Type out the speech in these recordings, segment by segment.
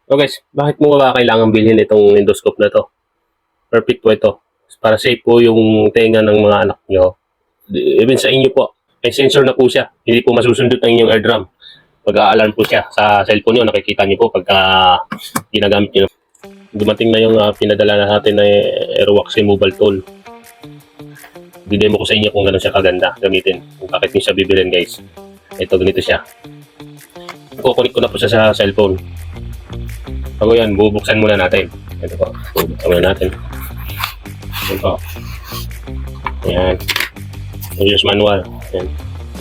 So guys, bakit mo ba kailangan bilhin itong endoscope na to? Perfect po ito. Para safe po yung tenga ng mga anak nyo. Even sa inyo po, may sensor na po siya. Hindi po masusundot ang inyong eardrum. Pag-a-alarm po siya sa cellphone nyo, nakikita nyo po pagka ginagamit nyo. Dumating na yung pinadala na natin na Airwax removal tool. Bidemo ko sa inyo kung gano'n siya kaganda gamitin. Kung bakit nyo siya bibilin guys. Ito, ganito siya. Kukunik ko na po siya sa cellphone. Bago yan, bubuksan muna natin. Ito po, bubuksan muna natin. Ito po. Ayan. Yung use manual. Ayan.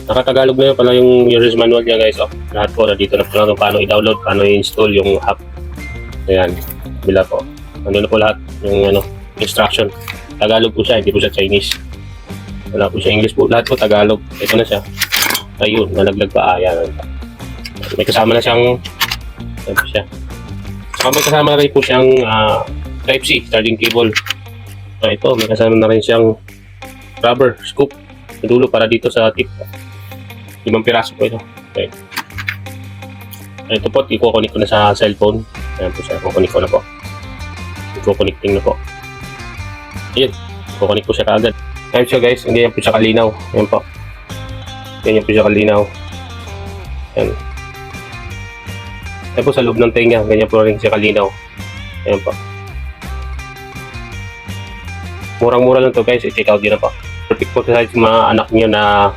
Nakatagalog na yun pala yung use manual niya guys. Oh, lahat po na dito na po lang paano i-download, paano i-install yung app. Ayan. Bila po. Ano na po lahat yung instruction. Tagalog po siya, hindi po siya Chinese. Wala po siya English po. Lahat po Tagalog. Ito na siya. Ayun, nalaglag pa. Ayan. May kasama na siyang ayan po siya. May kasama na rin po siyang Type-C charging cable. Ito, may kasama na rin siyang rubber scoop sa dulo para dito sa tip. 5 piraso po ito. Okay. Ito po, i-connect ko na sa cellphone. Ayan po siya, i-connect ko na po. I-connecting na po. Ayan, i-connect ko siya kaagad. Ayan siya guys, hindi yan po siya kalinaw. Ayan po. Ayan yan po siya kalinaw. Ayan. Ayan po sa loob ng tenga, ganyan po rin siya kalinaw. Ayan po. Murang-mura lang to guys, i-check out din na po. Perfect po sa mga anak niyo na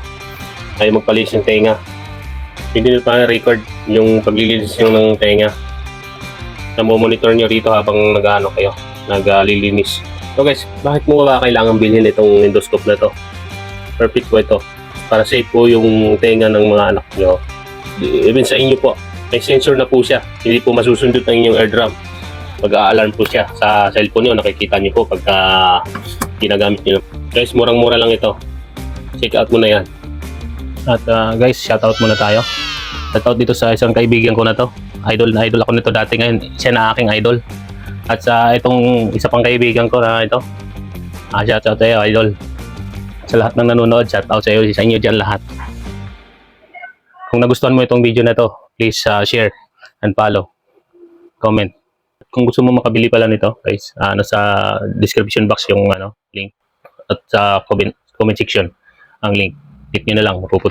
ayaw magpalis ng tenga. Hindi nyo pa record yung paglilinis nyo ng tenga. Namomonitor nyo rito habang nag-ano kayo, naglilinis. So guys, bakit mo ba kailangan bilhin itong endoscope na to? Perfect po ito. Para safe po yung tenga ng mga anak nyo. Even sa inyo po, may sensor na po siya. Hindi po masusundot ng inyong eardrum. Pag-a-alarm po siya sa cellphone nyo, nakikita nyo po pagka ginagamit nyo. Guys, murang-mura lang ito. Check out mo na yan. At guys, shoutout muna tayo. Shoutout dito sa isang kaibigan ko na to. Idol na idol ako nito dati, ngayon siya na aking idol. At sa itong isa pang kaibigan ko na ito, shoutout tayo idol. Sa lahat ng nanonood, shoutout sa iyo, sa inyo dyan lahat. Kung nagustuhan mo itong video na to, please share and follow. Comment. Kung gusto mo makabili pala nito, guys, nasa description box yung link. At sa comment section ang link. Click nyo na lang, mapupunta.